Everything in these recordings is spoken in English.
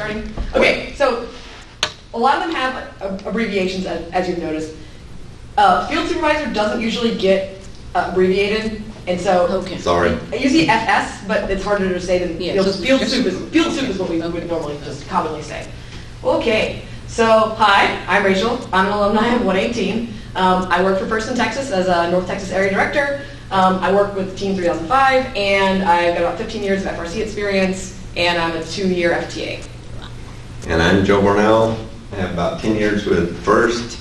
starting? Okay, so a lot of them have abbreviations, as you've noticed. Field supervisor doesn't usually get abbreviated, and so Sorry. you see FS, but it's harder to say than field soup is what we would normally just commonly say. Okay, so hi, I'm Rachel. I'm an alumni of 118. I work for First in Texas as a North Texas area director. I work with Team 3005, and I've got about 15 years of FRC experience, and I'm a 2-year FTA. And I'm Joe Varnell. I have about 10 years with First.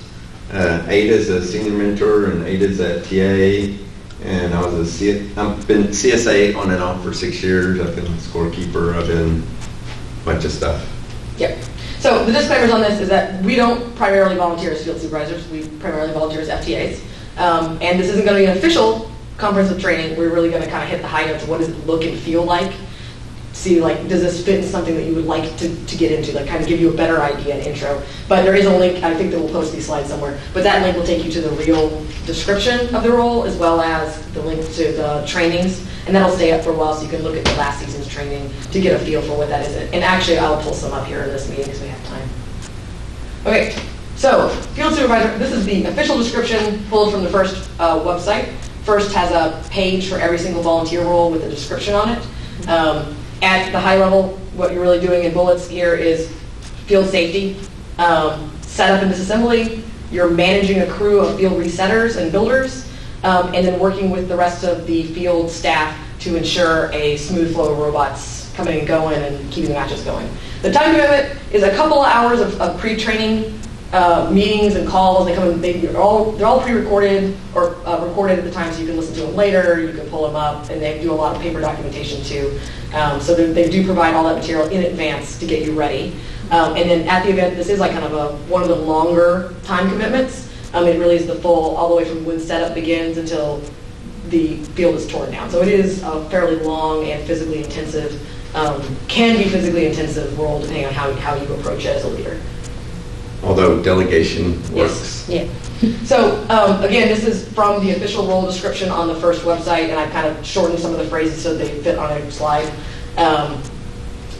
8 as a senior mentor and 8 as a TA. And I've been CSA on and off for 6 years. I've been scorekeeper. I've been a bunch of stuff. Yep. So the disclaimers on this is that we don't primarily volunteer as field supervisors. We primarily volunteer as FTAs. And this isn't going to be an official comprehensive training. We're really going to kind of hit the high notes of what does it look and feel like. See, like, does this fit in something that you would like to get into, like kind of give you a better idea and intro. But there is a link, I think that we'll post these slides somewhere, but that link will take you to the real description of the role as well as the link to the trainings, and that'll stay up for a while so you can look at the last season's training to get a feel for what that is. And actually, I'll pull some up here in this meeting because we have time. Okay, so field supervisor, this is the official description pulled from the First website. First has a page for every single volunteer role with a description on it. At the high level, what you're really doing in bullets here is field safety, setup and disassembly. You're managing a crew of field resetters and builders, and then working with the rest of the field staff to ensure a smooth flow of robots coming and going and keeping the matches going. The time commitment is a couple of hours of pre-training meetings and calls. They come in, they're all pre-recorded or recorded at the time, so you can listen to them later. You can pull them up, and they do a lot of paper documentation too. So they do provide all that material in advance to get you ready. And then at the event, this is like kind of one of the longer time commitments. It really is the full, all the way from when setup begins until the field is torn down. So it is a fairly long and physically intensive, can be physically intensive role depending on how you approach it as a leader. Although delegation works. Yes. Yeah. So again, this is from the official role description on the First website, and I've kind of shortened some of the phrases so they fit on a slide.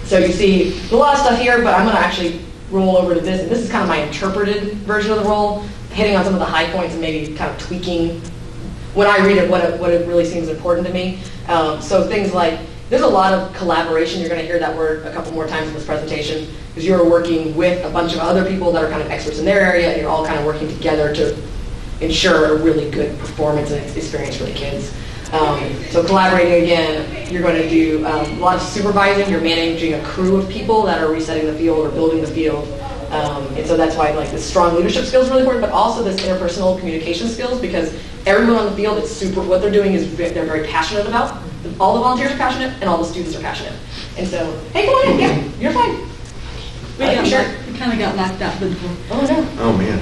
So you see a lot of stuff here, but I'm going to actually roll over to this, and this is kind of my interpreted version of the role, hitting on some of the high points and maybe kind of tweaking when I read it what it really seems important to me. So things like, there's a lot of collaboration. You're going to hear that word a couple more times in this presentation because you're working with a bunch of other people that are kind of experts in their area, and you're all kind of working together to ensure a really good performance and experience for the kids. So collaborating again, you're going to do a lot of supervising. You're managing a crew of people that are resetting the field or building the field. And so that's why like the strong leadership skills are really important, but also this interpersonal communication skills, because everyone on the field, what they're doing is they're very passionate about. All the volunteers are passionate, and all the students are passionate. And so, hey, come on in, yeah, you're fine. We kind of got locked out before. Oh no. Oh man.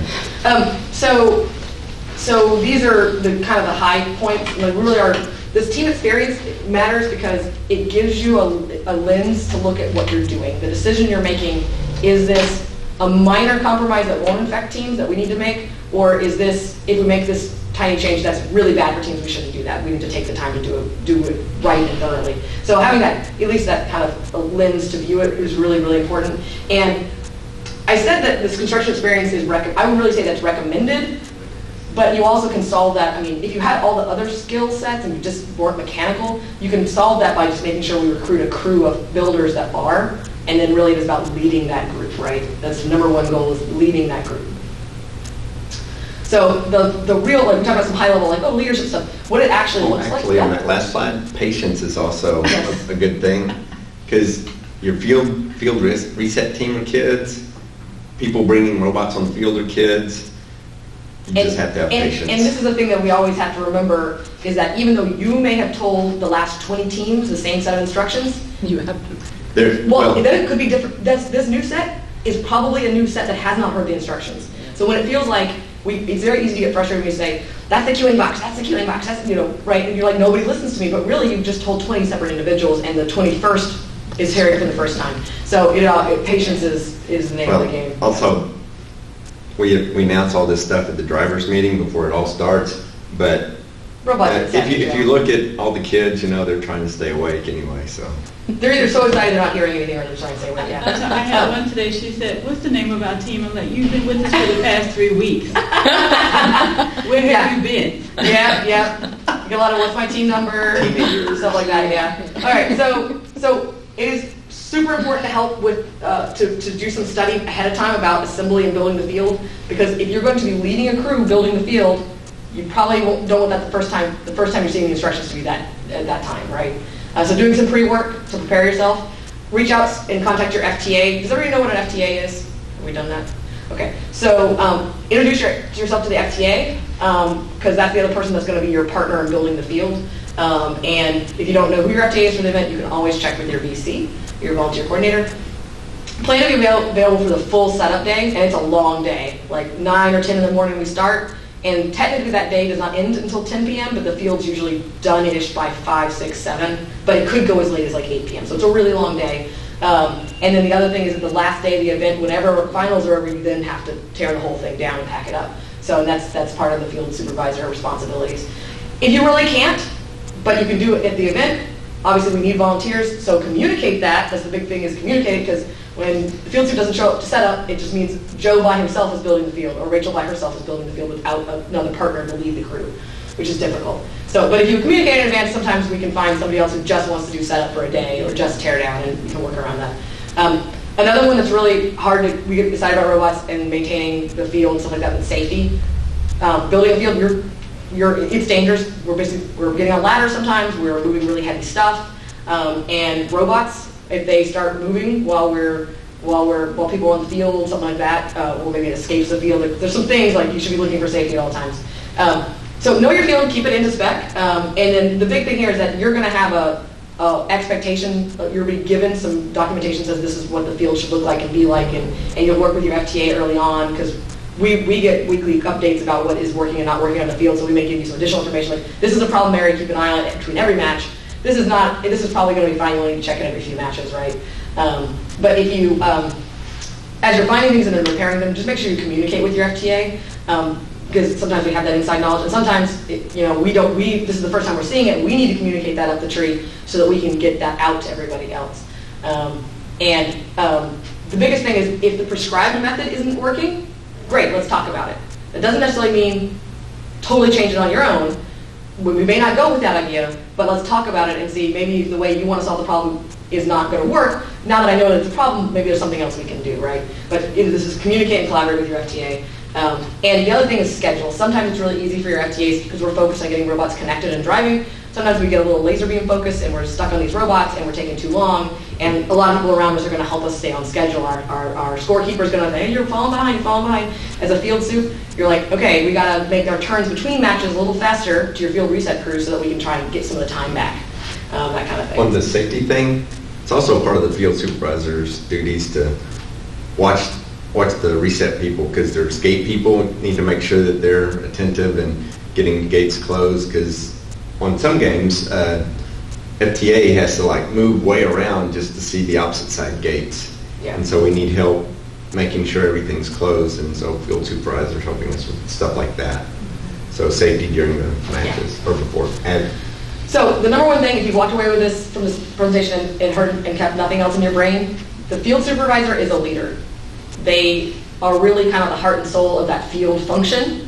So these are the kind of the high point. Like really this team experience matters because it gives you a lens to look at what you're doing. The decision you're making, is this a minor compromise that won't affect teams that we need to make, or is this, if we make this tiny change that's really bad for teams, we shouldn't do that. We need to take the time to do it right and thoroughly. So having that, at least that kind of a lens to view it is really, really important. And I said that this construction experience is, I would really say that's recommended, but you also can solve that. I mean, if you had all the other skill sets and you just weren't mechanical, you can solve that by just making sure we recruit a crew of builders that are, and then really it's about leading that group, right? That's the number one goal, is leading that group. So the real, like we talked about some high level, like, leadership stuff, what it actually looks like. Actually, on that last slide, patience is also a good thing, because your field reset team of kids, people bringing robots on the field are kids. You just have to have patience. And this is the thing that we always have to remember, is that even though you may have told the last 20 teams the same set of instructions, you have to. Well, then it could be different. This new set is probably a new set that has not heard the instructions. So when it feels like, it's very easy to get frustrated when you say, that's the queuing box, that's the queuing box, that's, right? And you're like, nobody listens to me, but really you've just told 20 separate individuals, and the 21st is hearing it for the first time. So, patience is the name of the game. Also, we announce all this stuff at the driver's meeting before it all starts, but if you look at all the kids, they're trying to stay awake anyway, so. They're either so excited they're not hearing anything or they're trying to say, well, yeah. That's how I had one today. She said, "What's the name of our team?" I'm like, "You've been with us for the past 3 weeks. Where have you been?" Yeah. You get a lot of what's my team number, stuff like that, yeah. All right, so it is super important to help with, to do some study ahead of time about assembly and building the field, because if you're going to be leading a crew building the field, you probably don't want that the first time you're seeing the instructions to be that at that time, right? So doing some pre-work to prepare yourself. Reach out and contact your FTA. Does everybody know what an FTA is? Have we done that? Okay. So introduce yourself to the FTA, because that's the other person that's going to be your partner in building the field. And if you don't know who your FTA is for the event, you can always check with your VC, your volunteer coordinator. Plan to be available for the full setup day, and it's a long day. Like 9 or 10 in the morning we start. And technically that day does not end until 10 p.m., but the field's usually done-ish by 5, 6, 7, but it could go as late as like 8 p.m., so it's a really long day. And then the other thing is that the last day of the event, whenever finals are over, you then have to tear the whole thing down and pack it up. So that's part of the field supervisor responsibilities. If you really can't, but you can do it at the event, obviously we need volunteers, so communicate that. That's the big thing, is communicate, because when the field suit doesn't show up to set up, it just means Joe by himself is building the field, or Rachel by herself is building the field without another partner to lead the crew, which is difficult. So, but if you communicate in advance, sometimes we can find somebody else who just wants to do setup for a day, or just tear down, and you can work around that. Another one that's really hard we get excited about robots and maintaining the field and stuff like that, and safety. Building a field, it's dangerous. We're getting on ladders sometimes. We're moving really heavy stuff, and robots, if they start moving while people are on the field, something like that, or maybe it escapes the field. There's some things like you should be looking for safety at all times. So know your field, keep it into spec, and then the big thing here is that you're going to have a expectation. You'll be given some documentation that says this is what the field should look like and be like, and you'll work with your FTA early on, because we get weekly updates about what is working and not working on the field, so we may give you some additional information like, this is a problem area, keep an eye on it between every match. This is probably going to be fine, you only need to check it every few matches, right? But if you, as you're finding things and then repairing them, just make sure you communicate with your FTA, because sometimes we have that inside knowledge, and sometimes, this is the first time we're seeing it, we need to communicate that up the tree so that we can get that out to everybody else. The biggest thing is, if the prescribed method isn't working, great, let's talk about it. It doesn't necessarily mean totally change it on your own. We may not go with that idea, but let's talk about it and see maybe the way you want to solve the problem is not going to work. Now that I know that it's a problem, maybe there's something else we can do, right? But this is communicate and collaborate with your FTA. And the other thing is schedule. Sometimes it's really easy for your FTAs because we're focused on getting robots connected and driving. Sometimes we get a little laser beam focus and we're stuck on these robots and we're taking too long. And a lot of people around us are going to help us stay on schedule. Our scorekeeper is going to say, hey, you're falling behind. As a field soup, you're like, okay, we got to make our turns between matches a little faster to your field reset crew so that we can try and get some of the time back, that kind of thing. On the safety thing, it's also part of the field supervisor's duties to watch the reset people, because there's gate people need to make sure that they're attentive and getting gates closed, because on some games, FTA has to move way around just to see the opposite side gates. Yeah. And so we need help making sure everything's closed, and so field supervisors helping us with stuff like that. So safety during the matches or before. So the number one thing, if you've walked away with this from this presentation and heard and kept nothing else in your brain, the field supervisor is a leader. They are really kind of the heart and soul of that field function.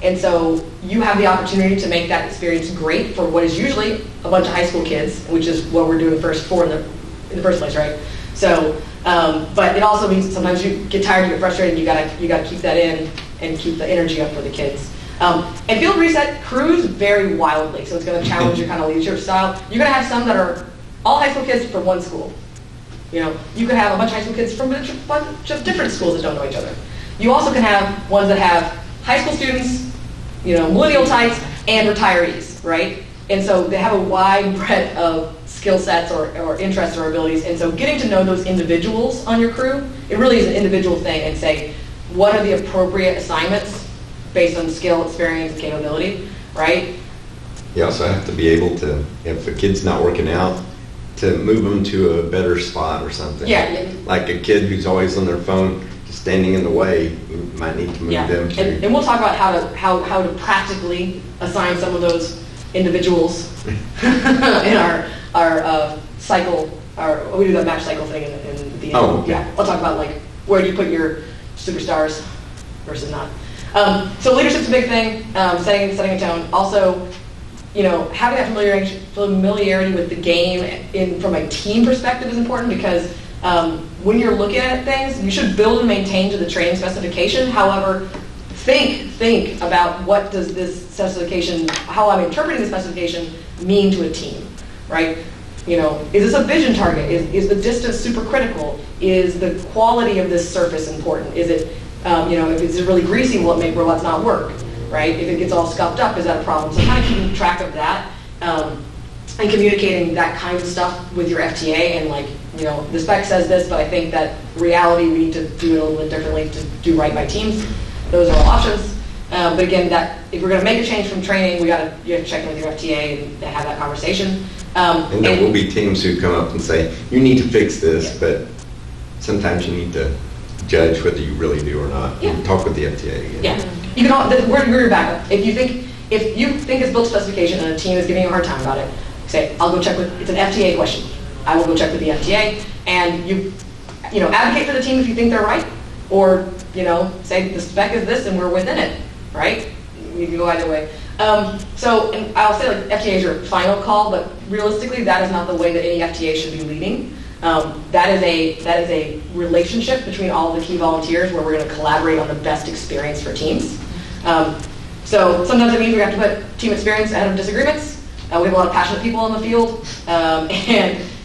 And so you have the opportunity to make that experience great for what is usually a bunch of high school kids, which is what we're doing first for in the first place, right? So, but it also means that sometimes you get tired, you get frustrated, you gotta keep that in and keep the energy up for the kids. And field reset crews vary wildly, so it's going to challenge your kind of leadership style. You're going to have some that are all high school kids from one school. You could have a bunch of high school kids from a bunch of different schools that don't know each other. You also can have ones that have high school students, millennial types, and retirees, right? And so they have a wide breadth of skill sets or interests or abilities. And so getting to know those individuals on your crew, it really is an individual thing, and say, what are the appropriate assignments based on skill, experience, and capability, right? You also have to be able to, if a kid's not working out, to move them to a better spot or something. Yeah. Like a kid who's always on their phone, just standing in the way, you might need to move them to. And we'll talk about how to practically assign some of those individuals in our cycle, or we do that match cycle thing in the Oh, okay. yeah. I'll talk about like where do you put your superstars versus not. So leadership's a big thing, setting a tone. Also, you know, having that familiarity with the game from a team perspective is important because when you're looking at things, you should build and maintain to the training specification. However, think about what does this specification, how I'm interpreting the specification mean to a team, right? You know, is this a vision target? Is the distance super critical? Is the quality of this surface important? Is it, you know, if it's really greasy, will it make robots not work, right? If it gets all scuffed up, is that a problem? So kind of keeping track of that and communicating that kind of stuff with your FTA and like, you know, the spec says this, but I think that reality we need to do it a little bit differently to do right by teams. Those are all options. But again, that if we're going to make a change from training, you have to check in with your FTA and have that conversation. And there will be teams who come up and say, you need to fix this, but sometimes you need to judge whether you really do or not. Yeah. Talk with the FTA again. Yeah. You can we're your backup. If you think it's built specification and a team is giving you a hard time about it, say, I'll go check with, it's an FTA question. I will go check with the FTA, and you know, advocate for the team if you think they're right, or, you know, say the spec is this and we're within it, right? You can go either way. So, and I'll say like FTA is your final call, but realistically that is not the way that any FTA should be leading. That is a relationship between all of the key volunteers where we're going to collaborate on the best experience for teams. So sometimes it means we have to put team experience ahead of disagreements. We have a lot of passionate people in the field,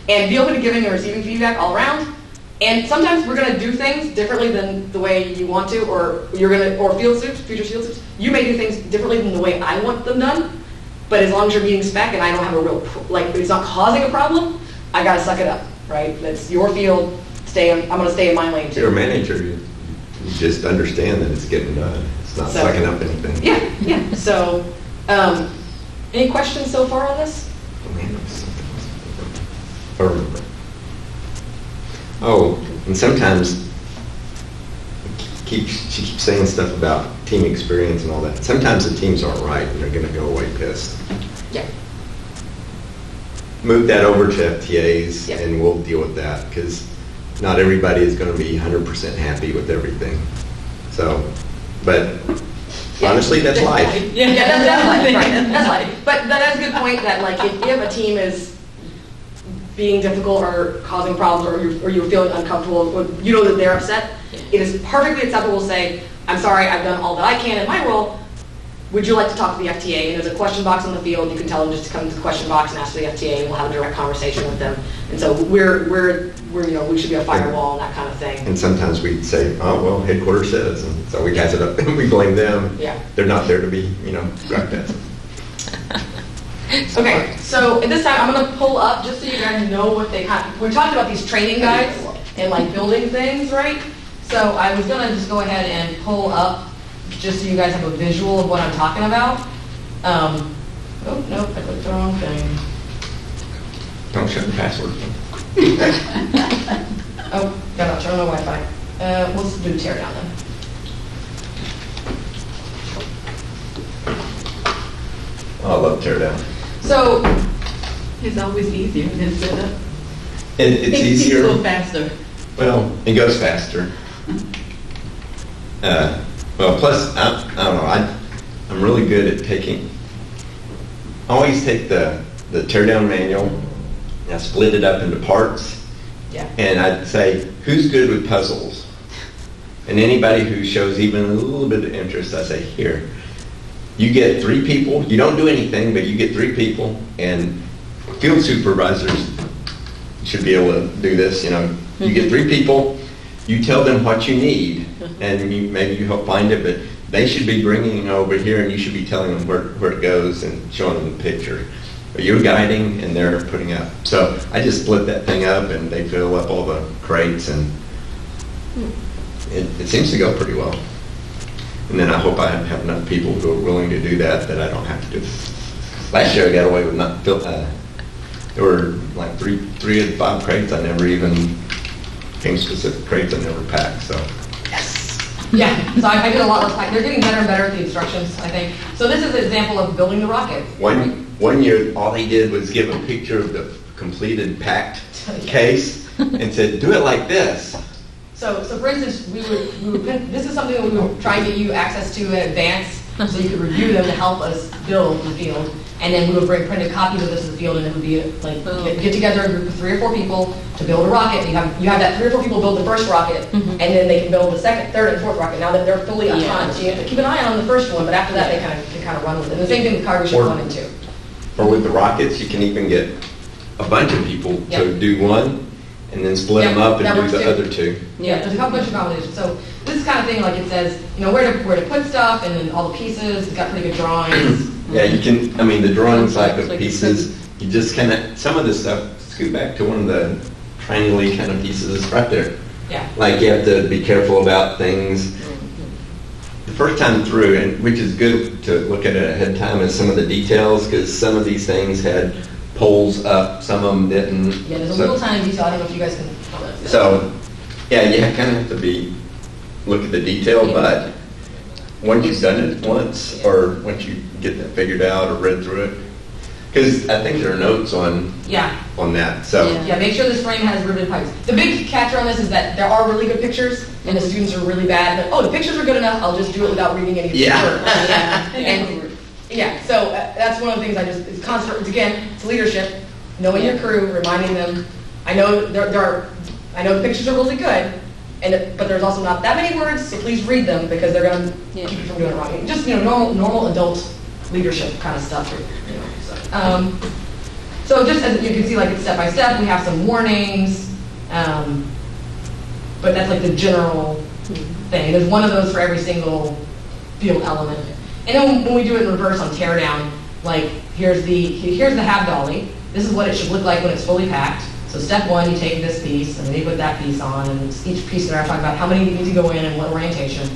and be open to giving and receiving feedback all around. And sometimes we're going to do things differently than the way you want to, or future field soups, you may do things differently than the way I want them done. But as long as you're meeting spec and I don't have a real, it's not causing a problem, I got to suck it up, right? That's your field. I'm going to stay in my lane too. You're a manager. You just understand that it's getting done. It's not sucking up anything. Yeah. So, any questions so far on this? Oh, man, there was something else. I remember. Oh, and sometimes she keeps saying stuff about team experience and all that. Sometimes the teams aren't right and they're going to go away pissed. Yeah. Move that over to FTAs Yeah. and we'll deal with that because not everybody is going to be 100% happy with everything. So, but honestly, that's life. Yeah, that's life, right? That's life. But that is a good point that like if a team is being difficult or causing problems or you're feeling uncomfortable, or you know that they're upset, it is perfectly acceptable to say, I'm sorry, I've done all that I can in my role. Would you like to talk to the FTA? And there's a question box on the field. You can tell them just to come to the question box and ask for the FTA, and we'll have a direct conversation with them. And so we're you know, we should be a firewall and that kind of thing. And sometimes we'd say, oh, well, headquarters says, and so we pass it up and we blame them. Yeah. They're not there to be, you know, grabbed at. Okay, so at this time, I'm going to pull up just so you guys know what they have. We talked about these training guides and like building things, right? So I was going to just go ahead and pull up just so you guys have a visual of what I'm talking about. Oh, nope, I clicked the wrong thing. Don't shut the password. Oh, gotta turn on the Wi-Fi. Let's do teardown then. Oh, I love teardown. So, It's always easier than set up. It's easier. It's so faster. Well, it goes faster. Well, plus, I don't know, I'm really good at taking, I always take the teardown manual, and I split it up into parts, yeah. and I'd say, who's good with puzzles? And anybody who shows even a little bit of interest, I say, here, you get 3 people, you don't do anything, but you get 3 people, and field supervisors should be able to do this, you know. You get 3 people, you tell them what you need, and maybe you help find it, but they should be bringing it over here, and you should be telling them where it goes and showing them the picture. You're guiding, and they're putting up. So I just split that thing up, and they fill up all the crates, and it seems to go pretty well. And then I hope I have enough people who are willing to do that I don't have to do it. Last year I got away with not there were like 3 of the 5 crates I never even, game specific crates I never packed, so. Yes. Yeah, so I did a lot less packing. They're getting better and better at the instructions, I think. So this is an example of building the rocket. One year, all they did was give a picture of completed packed case and said, do it like this. So for instance, we would this is something that we would try and get you access to in advance, so you could review them to help us build the field. And then we would bring printed copies of this to the field, and it would be like get together a group of 3 or 4 people to build a rocket. You have that 3 or 4 people build the first rocket, and then they can build the second, third, and fourth rocket. Now that they're fully autonomous, you have to keep an eye on the first one, but after that they can kind of run with it. And the same thing with cargo ship 1 and 2. Or with the rockets, you can even get a bunch of people to do one, and then split them up and do the other 2. Yeah, there's a couple bunch of combinations. So this kind of thing, like it says, where to put stuff, and then all the pieces. It's got pretty good drawings. Yeah, you can. I mean, the drawings like the pieces. You just kind of some of this stuff. Scoot back to one of the triangle kind of pieces right there. Yeah. Like you have to be careful about things. The first time through, and which is good to look at it ahead of time, is some of the details, because some of these things had poles up, some of them didn't. Yeah, there's a little tiny detail. I don't know if you guys can. So, yeah, you kind of have to look at the detail, but once you've done it once, or once you get that figured out or read through it, because I think there are notes on that. So yeah, make sure this frame has riveted pipes. The big catcher on this is that there are really good pictures, and the students are really bad. But the pictures are good enough. I'll just do it without reading any of the So that's one of the things it's constant. It's leadership, knowing your crew, reminding them. I know I know the pictures are really good, but there's also not that many words, so please read them, because they're going to keep you from doing it wrong. Just normal adult leadership kind of stuff. So just as you can see, like it's step by step, we have some warnings, but that's like the general thing. There's one of those for every single field element. And then when we do it in reverse on teardown, like here's the half dolly. This is what it should look like when it's fully packed. So step 1, you take this piece, and then you put that piece on, and each piece there I talk about how many need to go in and what orientation.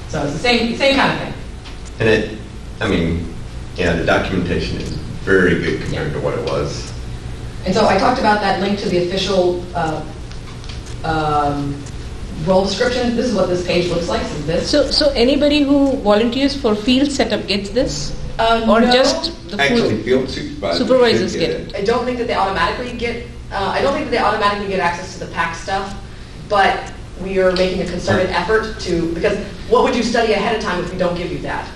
So it's the same kind of thing. And the documentation is very good compared to what it was. And so I talked about that link to the official role description. This is what this page looks like. So anybody who volunteers for field setup gets this? Or no. just the field supervisors get it? I don't think that they automatically get. Access to the pack stuff, but we are making a concerted effort because what would you study ahead of time if we don't give you that?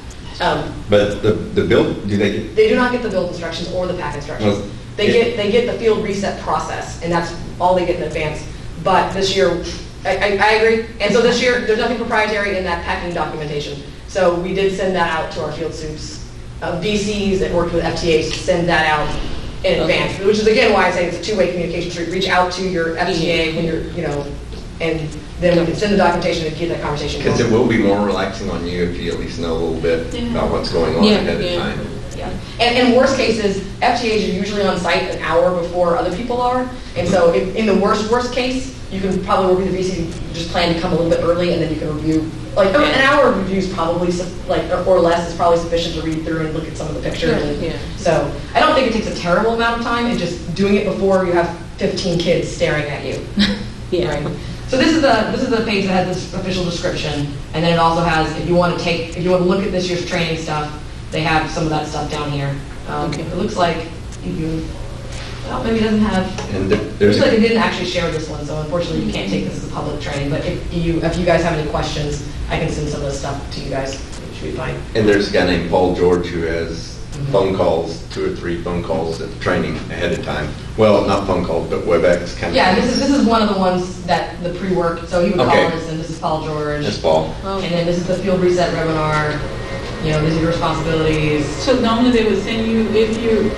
But the build, do they get? They do not get the build instructions or the pack instructions. Well, they get the field reset process, and that's all they get in advance. But this year, I agree. And so this year, there's nothing proprietary in that packing documentation. So we did send that out to our field soups. VCs that worked with FTAs to send that out in advance, which is again why I say it's a 2-way communication street. Reach out to your FTA when you're, and then we can send the documentation and get that conversation going. Because it will be more relaxing on you if you at least know a little bit about what's going on ahead of time. Yeah. And worst cases, FTAs are usually on site an hour before other people are. And so in the worst case, you can probably work with the VC, just plan to come a little bit early, and then you can review. Like an hour of review is probably or less is probably sufficient to read through and look at some of the pictures. So I don't think it takes a terrible amount of time. It's just doing it before you have 15 kids staring at you. Right. So this is the page that has this official description, and then it also has if you want to look at this year's training stuff, they have some of that stuff down here. It looks like maybe it doesn't have. And looks like they didn't actually share this one, so unfortunately you can't take this as a public training. But if you guys have any questions, I can send some of this stuff to you guys. It should be fine. And there's a guy named Paul George who has phone calls, 2 or 3 phone calls at training ahead of time. Well, not phone calls, but WebEx kind of. Yeah, this is one of the ones that the pre-work. So he would call us, and this is Paul George. That's Paul. And then this is the field reset webinar. These are your responsibilities. So normally they would send you, if you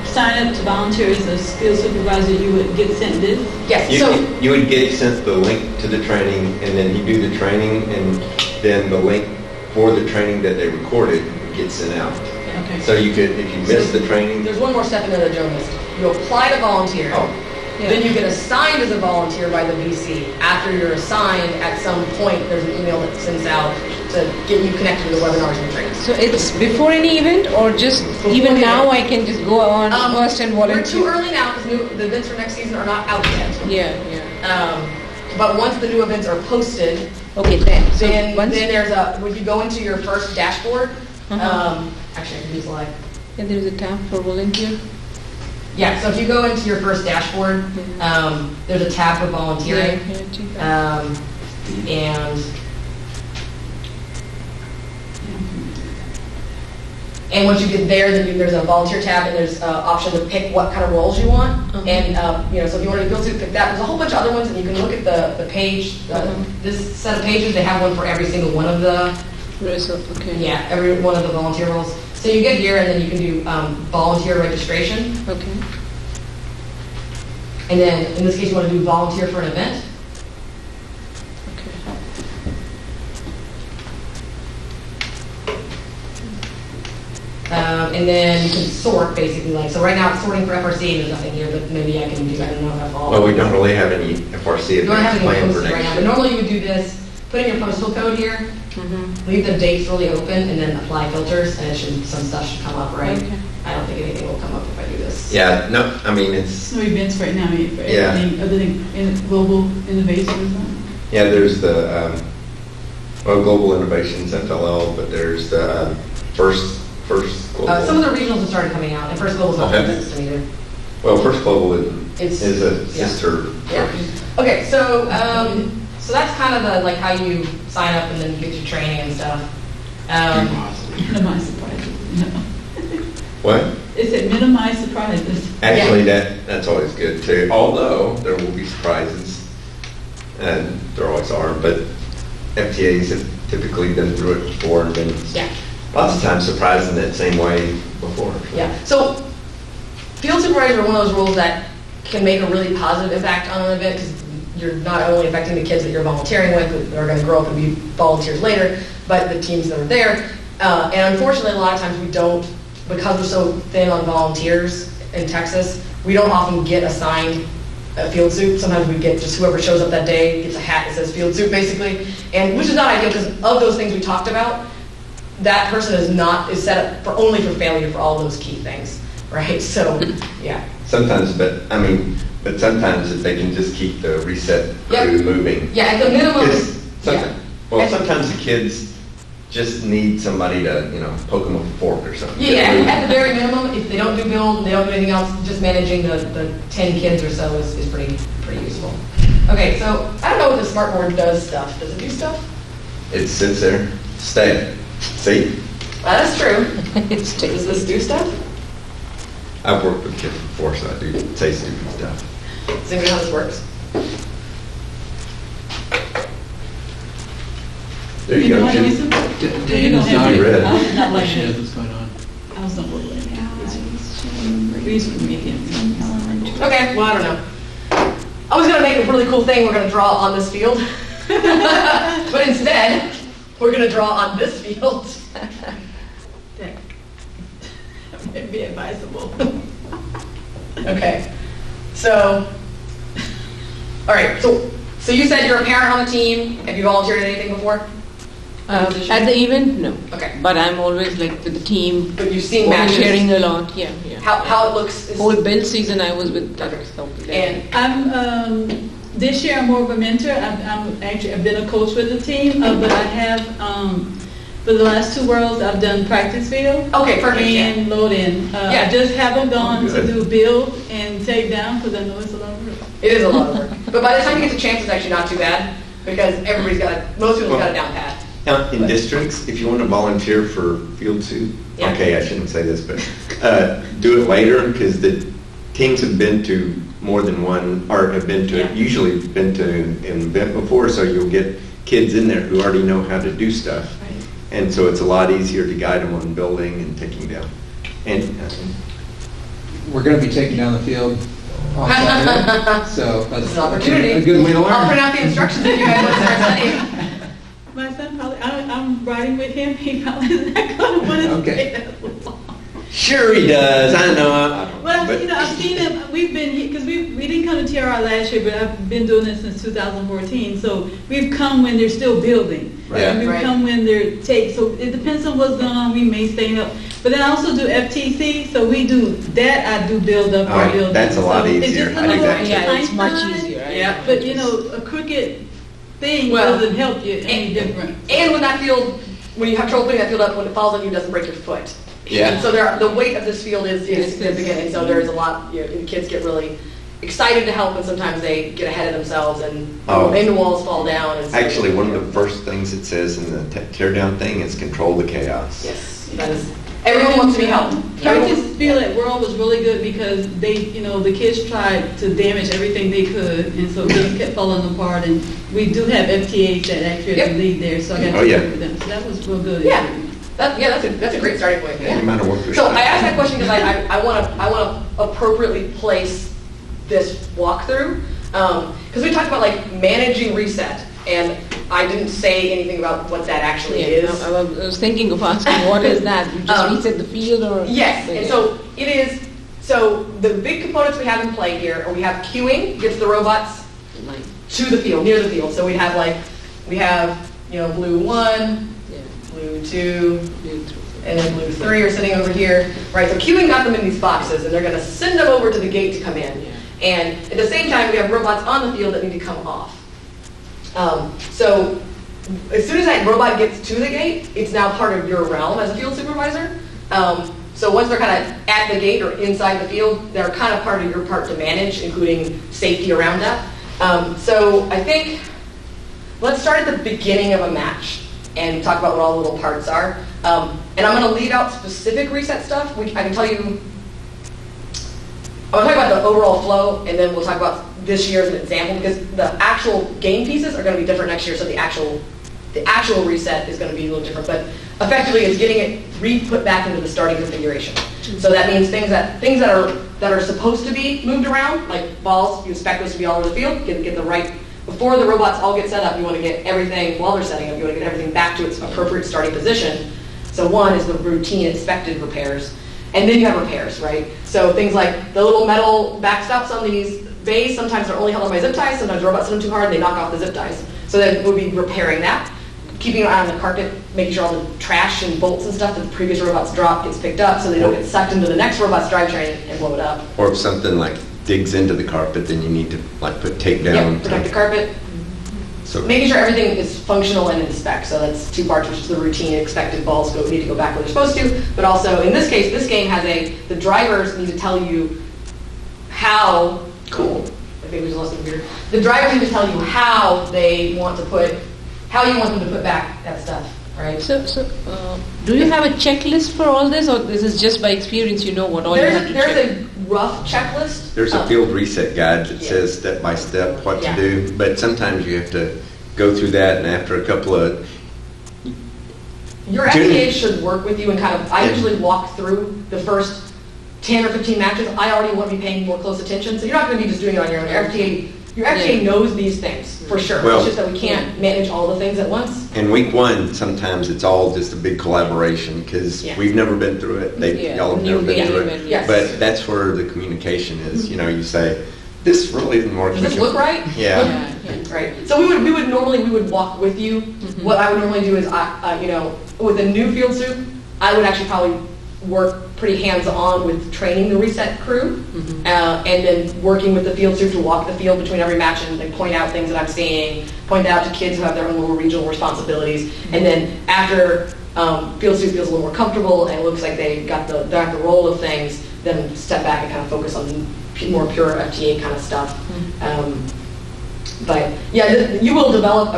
sign up to volunteer as a field supervisor, you would get sent this? Yes. You would get sent the link to the training, and then you do the training, and then the link for the training that they recorded gets sent out. Okay. So you could, if you miss the training. There's one more step in there that Joe missed. You apply to volunteer. Then you get assigned as a volunteer by the VC. After you're assigned, at some point, there's an email that sends out to get you connected to the webinars and trainings. So it's before any event, or just even now I can just go on first and volunteer? We're too early now because the events for next season are not out yet. But once the new events are posted, then there's when you go into your first dashboard, actually I can use like. And there's a tab for volunteer? Yeah, so if you go into your first dashboard, there's a tab for volunteering. And once you get there, then there's a volunteer tab, and there's an option to pick what kind of roles you want. And so if you want to go to pick that, there's a whole bunch of other ones, and you can look at the page. This set of pages, they have one for every single one of the. Yeah, every one of the volunteer roles. So you get here, and then you can do volunteer registration. Okay. And then in this case, you want to do volunteer for an event. And then you can sort, basically, so right now it's sorting for FRC, there's nothing here, but maybe I can do, I don't know if all. Well, we don't really have any FRC You don't have events any planned for posted right next now, but year. normally you would do this, put in your postal code here, leave the dates really open, and then apply filters, and some stuff should come up, right? Okay. I don't think anything will come up if I do this. Yeah, no, I mean, it's, No events right now, for Yeah. everything other than global innovation or something. yeah, there's the, Global Innovations, FLL, but there's the First Global. Some of the regionals have started coming out, and First Global's not in the system either. Well, First Global is a yeah. sister. Yeah. Okay, so that's kind of the how you sign up and then get your training and stuff. Minimize surprises. No. What? It said minimize surprises. Actually, that's always good too, although there will be surprises, and there always are, but FTAs have typically been through it before and been lots of times surprised in that same way before. Yeah, so field supervisor are one of those roles that can make a really positive impact on an event because you're not only affecting the kids that you're volunteering with that are going to grow up and be volunteers later, but the teams that are there. And unfortunately, a lot of times we don't, because we're so thin on volunteers in Texas, we don't often get assigned a field suit. Sometimes we get just whoever shows up that day gets a hat that says field suit, basically, and which is not ideal because of those things we talked about. That person is set up only for failure for all those key things, right? So, yeah. Sometimes, but sometimes if they can just keep the reset crew moving. Yeah, at the minimum. Sometimes the kids just need somebody to, poke them with a fork or something. Yeah, at the very minimum, if they don't do build, they don't do anything else, just managing the 10 kids or so is pretty useful. Okay, so I don't know what the smart board does stuff. Does it do stuff? It sits there, stay. See? Well, that's true. It's Does this do stuff? I've worked with kids before, so I do say stupid stuff. Does anybody know how this works? There you go, Jim. Dan is not red. I was not like She knows that. what's going on. I was not like that. We used to make it. Okay, well, I don't know. I was going to make a really cool thing we're going to draw on this field. But instead, we're going to draw on this field. That might be advisable. Okay. So, all right. So you said you're a parent on the team. Have you volunteered at anything before? At the event, no. Okay. But I'm always with the team. But you've seen matches. Sharing a lot, yeah. How it looks. Whole build season I was with that. And I'm this year I'm more of a mentor. I've been a coach with the team, but I have for the last 2 worlds I've done practice field. Okay, perfect. And load in. I just haven't gone to do build and take down because I know it's a lot of work. It is a lot of work. But by the time you get to champs, it's actually not too bad because most people's got a down pat. Now, in districts, if you want to volunteer for field suit, okay, I shouldn't say this, but do it later because the teams have been to more than one, or have been to, usually been to an event before, so you'll get kids in there who already know how to do stuff. Right. And so it's a lot easier to guide them on building and taking down. And We're going to be taking down the field on Saturday, so that's It's an opportunity. a good way to learn. I'll print out the instructions if you guys want to start studying. My son probably, I'm riding with him, he probably is not going to want to Okay. stay that long. sure he does, I know. Well, I've seen him, we've been, because we didn't come to TRI last year, but I've been doing this since 2014, so we've come when they're still building. Right. And we've Right. come when they're so it depends on what's going on, we may stay up. But then I also do FTC, so we do that, I do build up our Oh, building. that's a lot So it's easier. just a I do little that too. Yeah, it's much time, easier. Yeah. But a crooked thing Well, doesn't help you any different. And when you have trouble putting that field up, when it falls on you, it doesn't break your foot. Yeah. And so the weight of this field is significant, and so there's a lot, kids get really excited to help, and sometimes they get ahead of themselves and end walls fall down. And Actually, one of the first things it says in the teardown thing is control the chaos. Yes, that is. Everyone wants to be helped. Practice field at World was really good because the kids tried to damage everything they could, and so things kept falling apart. And we do have FTAs that actually are the lead there, so I got to work with them. So that was real good. Yeah. That's a great starting point. Yeah, you might have worked with So I asked that question because I want to appropriately place this walkthrough because we talked about like managing reset, and I didn't say anything about what that actually is. I was thinking of asking, what is that? You just reset the field, or? Yes, and so it is. So the big components we have in play here are we have queuing, gets the robots to the field, near the field. So we have blue 1. Blue 2, and then blue 3 are sitting over here, right? So queuing got them in these boxes, and they're going to send them over to the gate to come in. And at the same time, we have robots on the field that need to come off. So as soon as that robot gets to the gate, it's now part of your realm as a field supervisor. So once they're kind of at the gate or inside the field, they're kind of part of your part to manage, including safety around that. So I think let's start at the beginning of a match and talk about what all the little parts are. And I'm going to leave out specific reset stuff. I can tell you, I'm going to talk about the overall flow, and then we'll talk about this year as an example, because the actual game pieces are going to be different next year, so the actual reset is going to be a little different. But effectively, it's getting it re-put back into the starting configuration. So that means things that are supposed to be moved around, like balls, you expect those to be all over the field, get the right. Before the robots all get set up, you want to get everything, while they're setting up, you want to get everything back to its appropriate starting position. So one is the routine expected repairs. And then you have repairs, right? So things like the little metal backstops on these bays, sometimes they're only held on by zip ties, sometimes robots hit them too hard and they knock off the zip ties. So then we'll be repairing that. Keeping an eye on the carpet, making sure all the trash and bolts and stuff that the previous robots dropped gets picked up so they don't get sucked into the next robot's drivetrain and blow it up. Or if something like digs into the carpet, then you need to like put tape down. Yeah, protect the carpet. So making sure everything is functional and in spec. So that's two parts, which is the routine expected balls need to go back where they're supposed to. But also in this case, this game has the drivers need to tell you how. Cool. I think we just lost them here. The drivers need to tell you how you want them to put back that stuff. Right. So do you have a checklist for all this, or this is just by experience? You know what all you have to check? There's a rough checklist. There's a field reset guide that says step by step what to do, but sometimes you have to go through that, and after a couple of... Your FTA should work with you and I usually walk through the first 10 or 15 matches. I already want to be paying more close attention, so you're not going to be just doing it on your own. Your FTA knows these things, for sure. Well, it's just that we can't manage all the things at once. In week one, sometimes it's all just a big collaboration, because we've never been through it. Y'all have never been through it. Yes. But that's where the communication is. You say, this really isn't working. Does this look right? Yeah. Right. So we would normally walk with you. Mm-hmm. What I would normally do is, with a new field soup, I would actually probably work pretty hands-on with training the reset crew, and then working with the field soup to walk the field between every match and point out things that I'm seeing, point out to kids who have their own little regional responsibilities, and then after field soup feels a little more comfortable and it looks like they got the roll of things, then step back and kind of focus on more pure FTA kind of stuff. But yeah, you will develop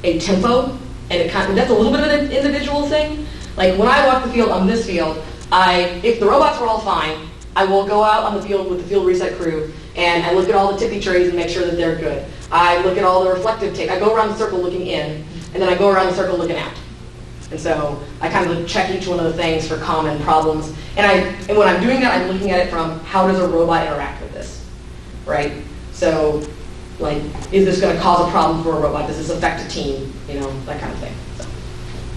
a tempo, and that's a little bit of an individual thing. Like when I walk the field on this field, if the robots were all fine, I will go out on the field with the field reset crew, and I look at all the tippy trays and make sure that they're good. I look at all the reflective tape. I go around the circle looking in, and then I go around the circle looking out. And so I kind of check each one of the things for common problems. And when I'm doing that, I'm looking at it from how does a robot interact with this, right? So, like, is this going to cause a problem for a robot? Does this affect a team? That kind of thing. So,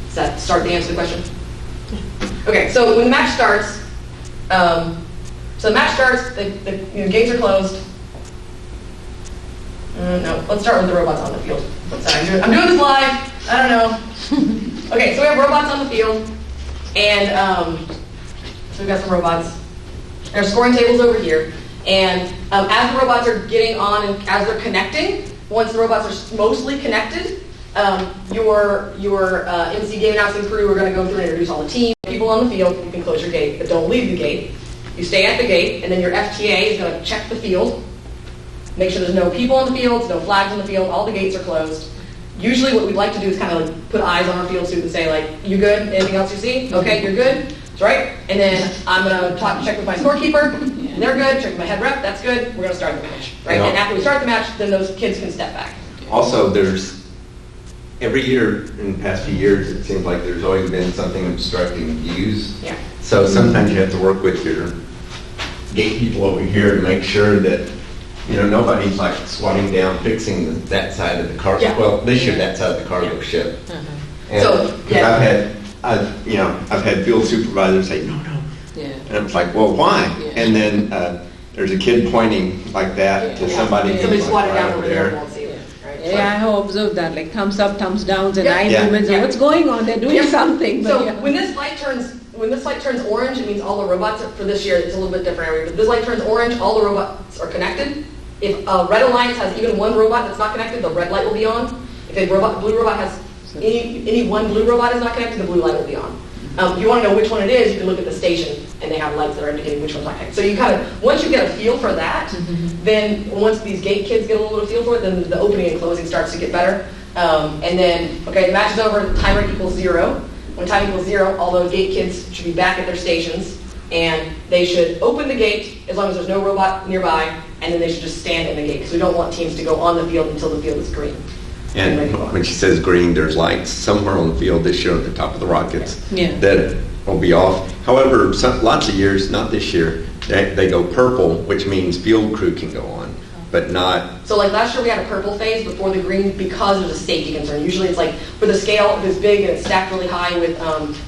does that start to answer the question? Okay, so when the match starts, the gates are closed. No, let's start with the robots on the field. Sorry, I'm doing this live. I don't know. Okay, so we have robots on the field, and so we've got some robots. There are scoring tables over here, and as the robots are getting on and as they're connecting, once the robots are mostly connected, Your MC game announcing crew are going to go through and introduce all the team. People on the field, you can close your gate, but don't leave the gate. You stay at the gate, and then your FTA is going to check the field, make sure there's no people on the field, no flags on the field, all the gates are closed. Usually what we'd like to do is kind of like put eyes on our field suit and say like, you good? Anything else you see? Okay, you're good? That's right. And then I'm going to check with my scorekeeper. And they're good. Check with my head rep. That's good. We're going to start the match. Right? And after we start the match, then those kids can step back. Also, there's, every year in the past few years, it seems like there's always been something obstructing views. Yeah. So sometimes you have to work with your gate people over here to make sure that, you know, nobody's like swatting down, fixing that side of the cargo. Yeah. Well, this year that side of the cargo ship. And So, 'cause yeah. I've had field supervisors say, no. Yeah. And I'm like, well, why? Yeah. And then there's a kid pointing like that to somebody. who's, Somebody like, squatted right down over over there and won't see it. Right? Yeah, I have observed that, like thumbs up, thumbs downs, and Yeah. eye Yeah. movements. Yeah. What's going on? They're doing Yep. something. But So yeah. when this light turns orange, it means all the robots for this year. It's a little bit different every year. But this light turns orange, all the robots are connected. If a red alliance has even one robot that's not connected, the red light will be on. If a blue robot has any one blue robot is not connected, the blue light will be on. If you want to know which one it is, you can look at the station, and they have lights that are indicating which one's not connected. So you kind of, once you get a feel for that, then once these gate kids get a little bit of feel for it, then the opening and closing starts to get better. And then, okay, the match is over, timer equals 0. When time equals 0, all those gate kids should be back at their stations, and they should open the gate as long as there's no robot nearby, and then they should just stand in the gate, because we don't want teams to go on the field until the field is green. And when she says green, there's lights somewhere on the field this year at the top of the Rockets Yeah. that will be off. However, lots of years, not this year, they go purple, which means field crew can go on, but not. So like last year we had a purple phase before the green because there's a safety concern. Usually it's like for the scale, if it's big and it's stacked really high with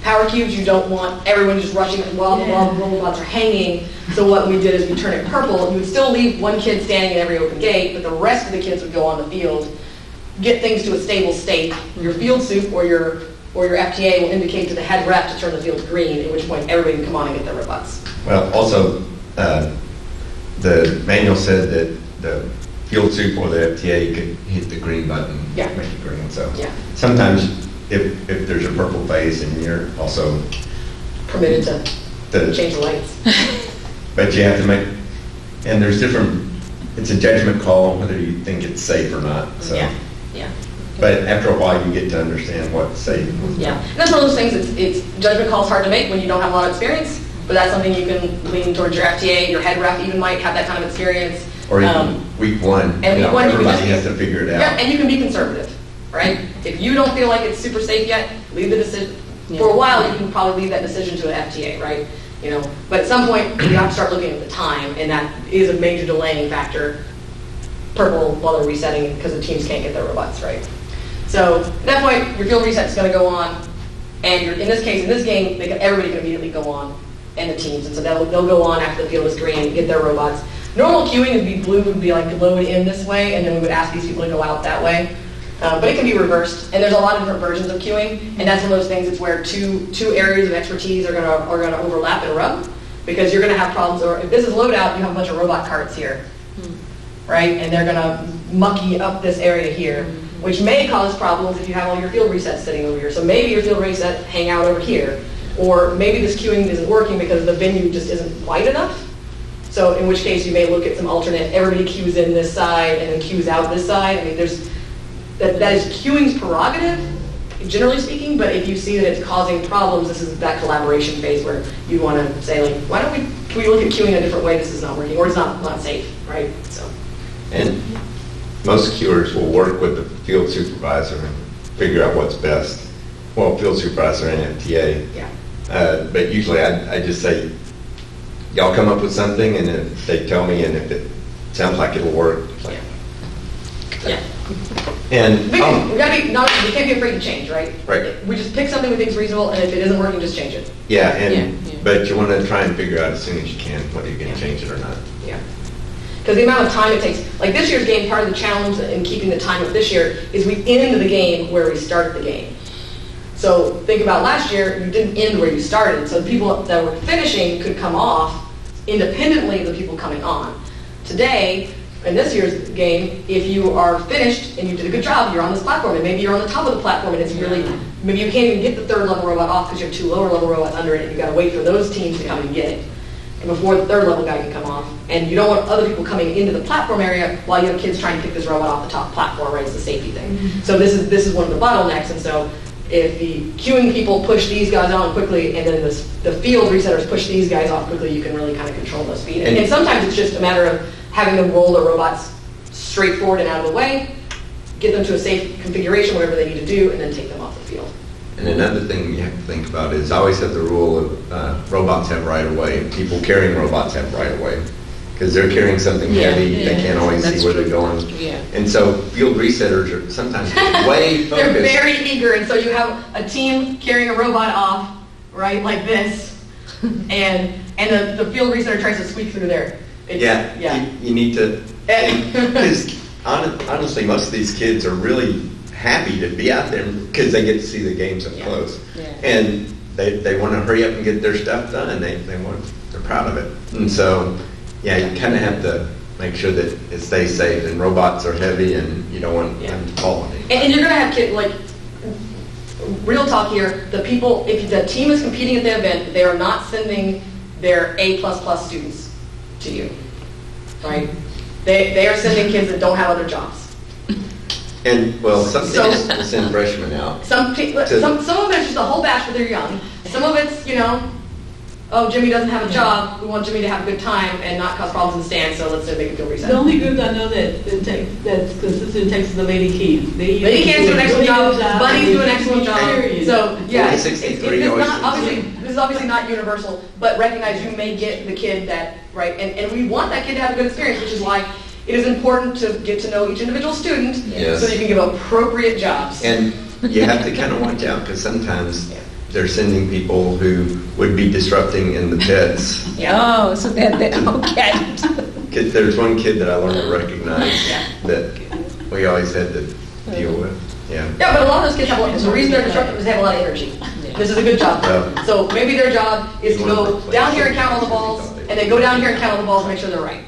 power cubes, you don't want everyone just rushing while the robots are hanging. So what we did is we turned it purple. You would still leave one kid standing in every open gate, but the rest of the kids would go on the field, get things to a stable state. Your field suit or your FTA will indicate to the head rep to turn the field green, at which point everybody can come on and get their robots. Well, also, the manual said that the field suit or the FTA could hit the green button, Yeah. make it green. So Yeah. sometimes if there's a purple phase, and you're also Permitted to change the lights. but you have to make, and there's different, it's a judgment call whether you think it's safe or not. So. Yeah. But after a while, you get to understand what's safe. Yeah, and that's one of those things, it's judgment calls hard to make when you don't have a lot of experience, but that's something you can lean towards your FTA, your head rep even might have that kind of experience. Or even week one, and week one, you can everybody just- has to figure it out. Yeah, and you can be conservative, right? If you don't feel like it's super safe yet, leave the decision. For a while, you can probably leave that decision to an FTA, right? You know, but at some point, you have to start looking at the time, and that is a major delaying factor. Purple while they're resetting because the teams can't get their robots, right? So at that point, your field reset is going to go on, and in this case, in this game, everybody can immediately go on, and the teams, and so they'll go on after the field is green and get their robots. Normal queuing would be blue, would be like load in this way, and then we would ask these people to go out that way. But it can be reversed, and there's a lot of different versions of queuing, and that's one of those things. It's where two areas of expertise are going to overlap and rub, because you're going to have problems. Or if this is loadout, you have a bunch of robot carts here, right? And they're going to mucky up this area here, which may cause problems if you have all your field resets sitting over here. So maybe your field reset hang out over here, or maybe this queuing isn't working because the venue just isn't wide enough. So in which case you may look at some alternate. Everybody queues in this side and then queues out this side. I mean, that is queuing's prerogative, generally speaking. But if you see that it's causing problems, this is that collaboration phase where you want to say like, why don't we look at queuing a different way? This is not working, or it's not safe, right? So. And most queuers will work with the field supervisor and figure out what's best. Well, field supervisor and FTA. Yeah. But usually I just say, y'all come up with something, and if they tell me, and if it sounds like it'll work. It's like, Yeah. and We can't be afraid to change, right? Right. We just pick something we think is reasonable, and if it isn't working, just change it. yeah, Yeah. but you want to try and figure out as soon as you can whether you're going to change it or not. Yeah. Because the amount of time it takes, like this year's game, part of the challenge in keeping the time of this year is we end the game where we start the game. So think about last year, you didn't end where you started. So the people that were finishing could come off independently of the people coming on. Today, in this year's game, if you are finished and you did a good job, you're on this platform, and maybe you're on the top of the platform, and it's really, maybe you can't even get the third level robot off because you have 2 lower level robots under it, and you got to wait for those teams to come and get it, and before the third level guy can come off. And you don't want other people coming into the platform area while you have kids trying to pick this robot off the top platform, right? It's a safety thing. So this is one of the bottlenecks, and so if the queuing people push these guys on quickly, and then the field resetters push these guys off quickly, you can really kind of control the speed. And sometimes it's just a matter of having them roll the robots straight forward and out of the way, get them to a safe configuration, whatever they need to do, and then take them off the field. And another thing you have to think about is I always have the rule of robots have right of way. People carrying robots have right of way. Because they're carrying something heavy, they can't always see where they're going. Yeah. And so field resetters are sometimes way focused. They're very eager, and so you have a team carrying a robot off, right, like this, and the field resetter tries to squeak through there. You need to, because honestly, most of these kids are really happy to be out there because they get to see the games up close. Yeah. And they want to hurry up and get their stuff done, and they're proud of it. And so, you kind of have to make sure that it stays safe, and robots are heavy, and you don't want them to fall on anything. And you're going to have kids, like, real talk here, the people, if the team is competing at the event, they are not sending their A++ students to you, right? They are sending kids that don't have other jobs. And, well, some kids will send freshmen out. Some of it's just a whole batch when they're young. Some of it's, oh, Jimmy doesn't have a job, we want Jimmy to have a good time and not cause problems in the stand, so let's make him feel reset. The only group I know that's consistent in Texas is the Lady Keys. Lady Keys do an excellent job, Bunnies do an excellent job. So, yeah, this is obviously not universal, but recognize you may get the kid that, right, and we want that kid to have a good experience, which is why it is important to get to know each individual student so that you can give appropriate jobs. And you have to kind of watch out, because sometimes they're sending people who would be disrupting in the pits. Oh, so they're okay. Because there's one kid that I learned to recognize that we always had to deal with. Yeah, but a lot of those kids have, the reason they're disruptive is they have a lot of energy. This is a good job. So maybe their job is to go down here and count all the balls, and then go down here and count all the balls and make sure they're right.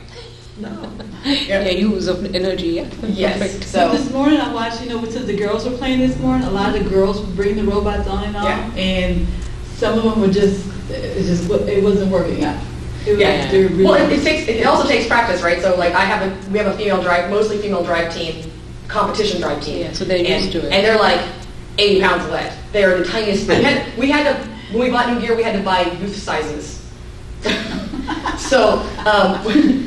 Use of energy, Yes. Perfect. So this morning I watched, since the girls were playing this morning, a lot of the girls would bring the robots on and off, and some of them were it wasn't working out. It also takes practice, right? So like we have a mostly female drive team, competition drive team. Yeah, so they're used to it. And they're like 80 pounds lead. They are the tiniest. When we bought new gear, we had to buy youth sizes. So, when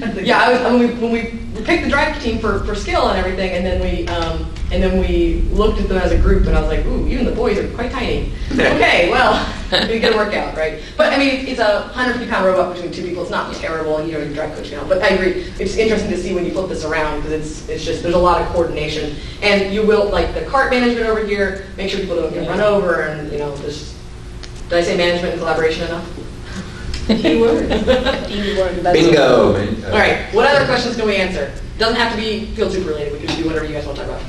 we picked the drive team for skill and everything, and then we looked at them as a group, and I was like, ooh, even the boys are quite tiny. Okay, well, we got to work out, right? But I mean, it's a 150-pound robot between 2 people. It's not terrible, you drive coach now. But I agree, it's interesting to see when you flip this around, because it's just, there's a lot of coordination. And you will, like the cart management over here, make sure people don't get run over, and did I say management and collaboration enough? Keyword. Bingo. All right. What other questions can we answer? Doesn't have to be field super related. We can do whatever you guys want to talk about.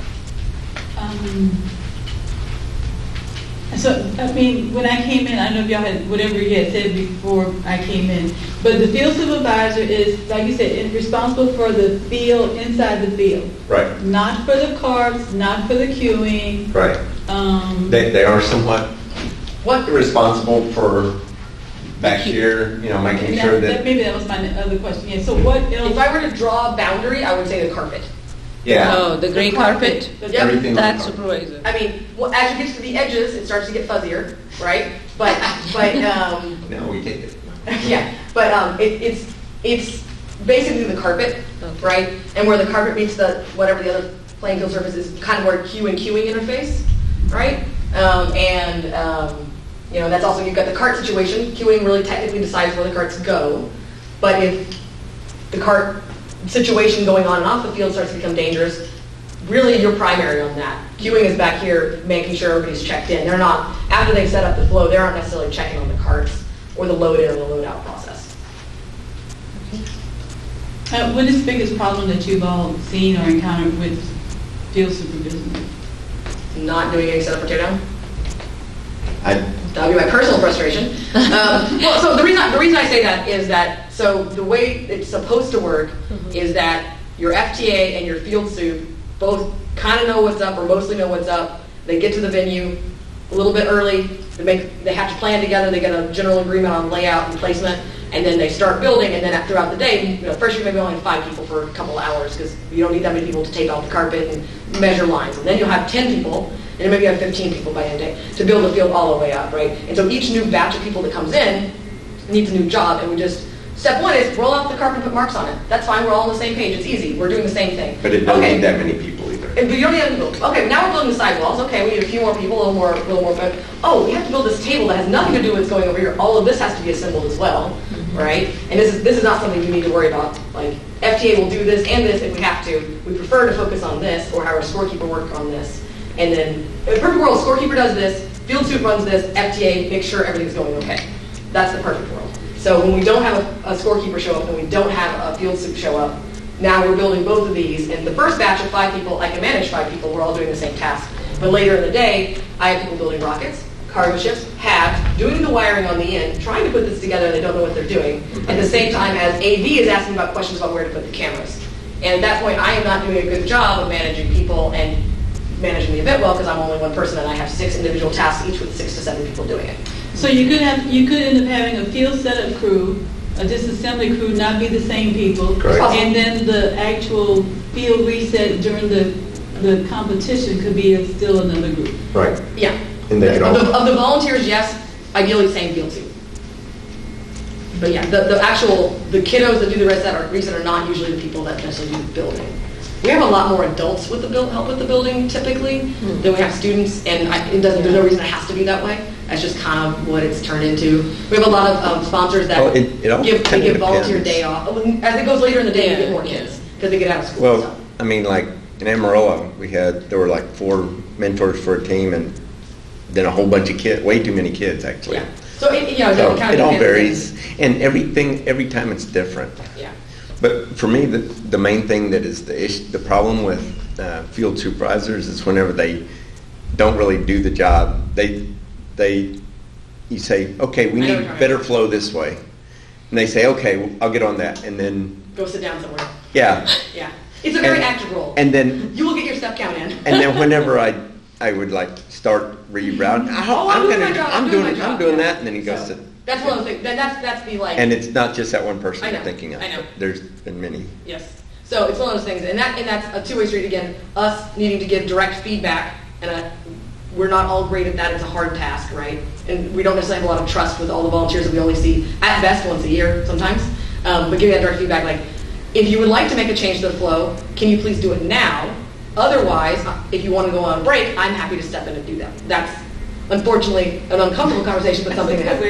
So, I mean, when I came in, I don't know if y'all had whatever you had said before I came in, but the field supervisor is, like you said, responsible for the field, inside the field. Right. Not for the carts, not for the queuing. Right. They are somewhat responsible for back here, making sure that... Maybe that was my other question. Yeah, so what else? If I were to draw a boundary, I would say the carpet. Yeah. Oh, the gray carpet? Everything. That's supervisor. I mean, as you get to the edges, it starts to get fuzzier, right? But No, we take it. yeah, but it's basically the carpet, right? And where the carpet meets whatever the other playing field surface is, kind of where queuing interface, right? That's also, you've got the cart situation. Queuing really technically decides where the carts go. But if the cart situation going on and off the field starts to become dangerous, really you're primary on that. Queuing is back here making sure everybody's checked in. They're not, after they've set up the flow, they aren't necessarily checking on the carts or the load in or the load out process. What is the biggest problem that you've all seen or encountered with field supervision? Not doing any setup or teardown. That would be my personal frustration. So the reason I say that is that, so the way it's supposed to work is that your FTA and your field soup both kind of know what's up or mostly know what's up. They get to the venue a little bit early. They have to plan together. They get a general agreement on layout and placement, and then they start building. And then throughout the day, first you maybe only have 5 people for a couple hours because you don't need that many people to take off the carpet and measure lines. And then you'll have 10 people, and then maybe you have 15 people by the end of the day to build the field all the way up, right? And so each new batch of people that comes in needs a new job, and we just step 1 is roll out the carpet and put marks on it. That's fine. We're all on the same page. It's easy. We're doing the same thing. But it doesn't need that many people either. But you don't need any people. Okay, now we're building the sidewalls. Okay, we need a few more people, a little more. But we have to build this table that has nothing to do with what's going over here. All of this has to be assembled as well, right? And this is not something you need to worry about. Like FTA will do this and this if we have to. We prefer to focus on this or have our scorekeeper work on this. And then in a perfect world, scorekeeper does this, field soup runs this, FTA makes sure everything's going okay. That's the perfect world. So when we don't have a scorekeeper show up and we don't have a field soup show up, now we're building both of these. And the first batch of 5 people, I can manage 5 people. We're all doing the same task. But later in the day, I have people building rockets, cargo ships, halves, doing the wiring on the end, trying to put this together and they don't know what they're doing. At the same time as AV is asking about questions about where to put the cameras. And at that point, I am not doing a good job of managing people and managing the event well because I'm only one person and I have 6 individual tasks, each with 6 to 7 people doing it. So you could end up having a field setup crew, a disassembly crew, not be the same people. Correct. And then the actual field reset during the competition could be still another group. Right. Yeah. And they could all... of the volunteers, yes, ideally same field soup. But yeah, the kiddos that do the reset are not usually the people that necessarily do the building. We have a lot more adults with help with the building typically than we have students, and there's no reason it has to be that way. That's just kind of what it's turned into. We have a lot of sponsors that give volunteer day off. As it goes later in the day, we get more kids because they get out of school. Well, so. I mean, like in Amarillo, there were like 4 mentors for a team, and then a whole bunch of kids, way too many kids actually. Yeah. So it all varies, and every time it's different. Yeah. But for me, the main thing that is the problem with field supervisors is whenever they don't really do the job, you say, okay, we need better flow this way, and they say, okay, well, I'll get on that, and then go sit down somewhere. Yeah. Yeah. It's a very active role. And then you will get your step count in. And then whenever I would like start rerouting, I'm doing that, and then he goes to. That's one of the things. That's the like. And it's not just that one person you're thinking of. I know. There's been many. Yes. So it's one of those things, and that's a two-way street again. Us needing to give direct feedback, and we're not all great at that. It's a hard task, right? And we don't necessarily have a lot of trust with all the volunteers that we only see at best once a year sometimes. But giving that direct feedback, like, if you would like to make a change to the flow, can you please do it now? Otherwise, if you want to go on break, I'm happy to step in and do that. That's unfortunately an uncomfortable conversation, but something that.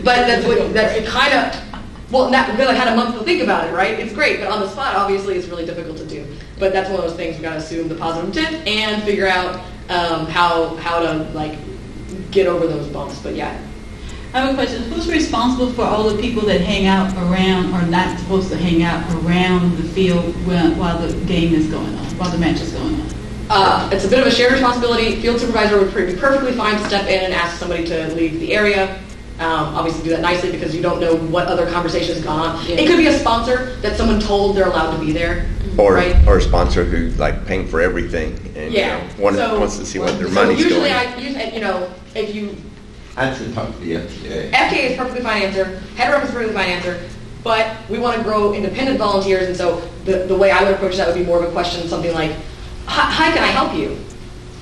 But that's kind of. Well, not because I had a month to think about it, right? It's great, but on the spot, obviously, it's really difficult to do. But that's one of those things we got to assume the positive intent and figure out how to like get over those bumps. But yeah. I have a question. Who's responsible for all the people that hang out around or not supposed to hang out around the field while the game is going on, while the match is going on? It's a bit of a shared responsibility. Field supervisor would be perfectly fine to step in and ask somebody to leave the area. Obviously do that nicely because you don't know what other conversations gone on. Yeah. It could be a sponsor that someone told they're allowed to be there. Or a sponsor who like paying for everything and wants to see what their money's usually going. If you I'd say talk to the FTA. FTA is perfectly fine answer. Head rep is perfectly fine answer. But we want to grow independent volunteers, and so the way I would approach that would be more of a question, something like, "Hi, can I help you?"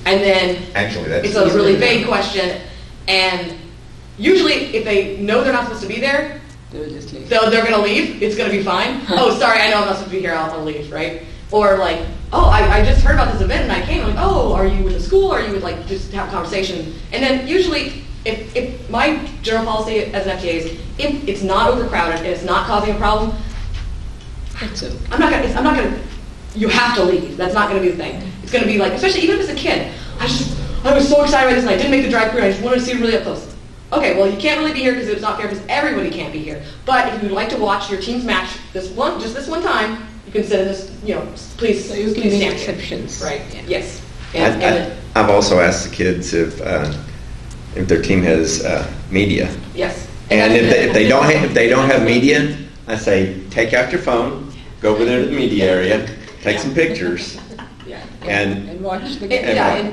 And then it's a really vague question, and usually if they know they're not supposed to be there, they'll just leave. They're going to leave. It's going to be fine. Oh, sorry, I know I'm not supposed to be here. I'll leave, right? Or like, oh, I just heard about this event and I came. I'm like, oh, are you with the school? Or are you with like just have a conversation? And then usually. If my general policy as an FTA is, if it's not overcrowded and it's not causing a problem, I'm not gonna. You have to leave. That's not gonna be the thing. It's gonna be like, especially even if it's a kid. I was so excited by this and I didn't make the drive-through. I just wanted to see it really up close. Okay, well you can't really be here because it's not fair because everybody can't be here. But if you'd like to watch your team's match this one time, you can sit in this. Please. So you can make exceptions, right? Yeah. Yes. I've also asked the kids if their team has media. Yes. And if they don't have media, I say take out your phone, go over there to the media area, take some pictures, Yeah. And watch the game.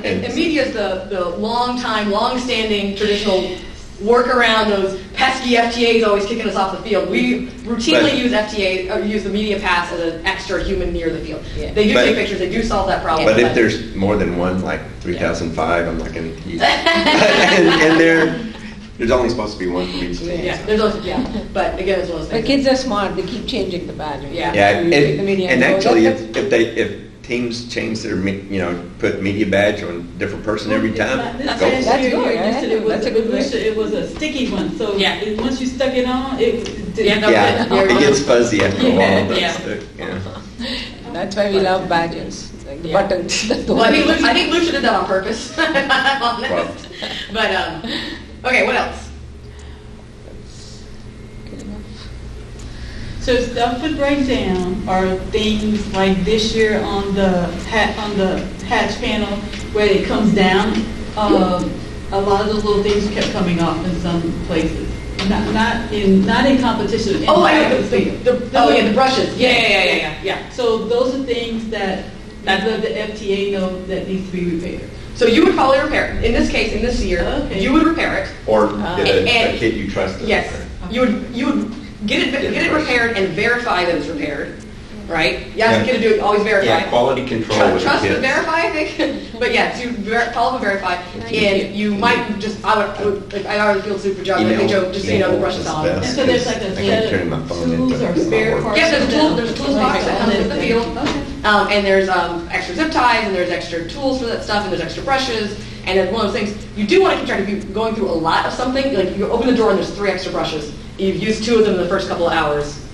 And media is the long-standing traditional workaround those pesky FTAs always kicking us off the field. We routinely use the media pass as an extra human near the field. Yeah. They do take pictures, they do solve that problem. But if there's more than one, like 3005, I'm not going to use it. And there's only supposed to be one for each team. Yeah, so. But again, it's one of those The things. kids are smart, they keep changing the badge. Yeah. Yeah, You take the media and go, actually, that's- if teams change their, put media badge on a different person every time, This go. past That's year, good, you said it was, that's a good way. it was a sticky one, so Yeah. once you stuck it on, it did. Yeah, no, Yeah, it gets fuzzy after a while, but Yeah. yeah. That's why we love badges, it's like the Yeah. buttons. That's the Well, I one. think Lucia did that on purpose. I'm honest. But okay, what else? So stuff with breakdown are things like this year on the hatch panel where it comes down. A lot of those little things kept coming off in some places. Not in competition. Oh, I know in the brushes. Yeah. So those are things that the FTA know that needs to be repaired. So you would probably repair it. In this case, in this year, Okay. you would repair it. Or get a and- kid you trust. to Yes, repair. you would get it repaired and verify that it's repaired, right? You have to do it, always verify. Yeah, quality control with the Trust and kids. verify, I think. But yeah, so follow and verify, and you might just, I would, if I already feel super Joe, Email- Joe, just so you know the brush is email on. is And best. so there's like a I keep set turning my of phone tools into or my spare work. parts. Yeah, there's a tools box that comes with the field. Okay. And there's extra zip ties, and there's extra tools for that stuff, and there's extra brushes, and it's one of those things, you do want to keep track if you're going through a lot of something, like you open the door and there's 3 extra brushes, you've used 2 of them in the first couple of hours,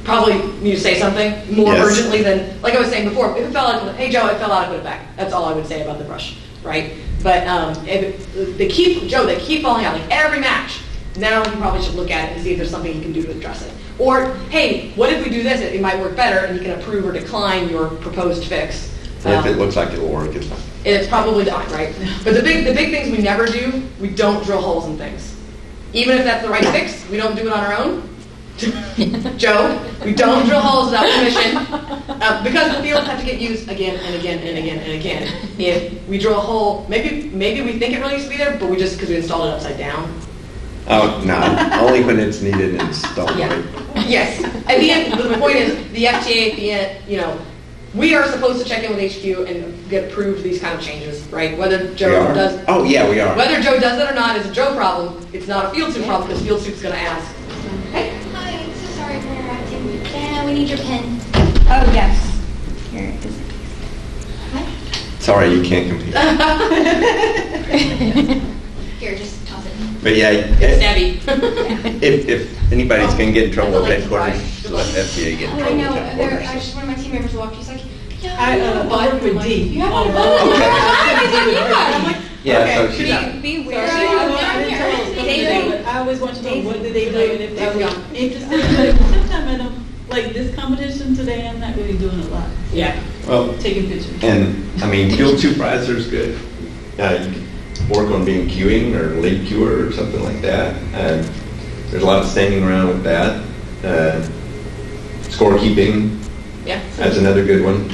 probably need to say something more Yes. urgently than, like I was saying before, if it fell out, hey Joe, it fell out, I put it back. That's all I would say about the brush, right? But they keep falling out, like every match. Now you probably should look at it and see if there's something you can do to address it. Or, hey, what if we do this? It might work better, and you can approve or decline your proposed fix. If it looks like it'll work, it's fine. It's probably not, right? But the big things we never do, we don't drill holes in things. Even if that's the right fix, we don't do it on our own. Joe, we don't drill holes without permission because the fields have to get used again and again and again and again. If we drill a hole, maybe we think it really needs to be there, but we just because we installed it upside down. Oh, no, only when it's needed and installed. Yeah. Yes. At the end, the point is the FTA at the end. We are supposed to check in with HQ and get approved these kind of changes, right? Whether We Joe are? does. Oh, yeah, we are. Whether Joe does it or not is a Joe problem. It's not a field suit problem because field suit's going to ask. Hey. Hi, I'm so sorry for interrupting. Diana, we need your pen. Oh, yes. Here is it. What? Sorry, you can't compete. Here, just toss it. But yeah, It's Debbie. if anybody's going to get in trouble with That's a late headquarters, just let FDA get in I trouble know. with headquarters. One of my team members walked. She's like, yeah. I work with D. You have on one? those. Okay. I'm like, Yeah, okay, so she's she's- out. Beware. So I always want to know what did they do and if they were interested. Sometimes I don't, like this competition today, I'm not really doing a lot. Yeah. Well, Taking pictures. and, I mean, field supervisor's good. You can work on being queuing or lead queuer or something like that. There's a lot of standing around with that. Scorekeeping, Yeah. that's another good one.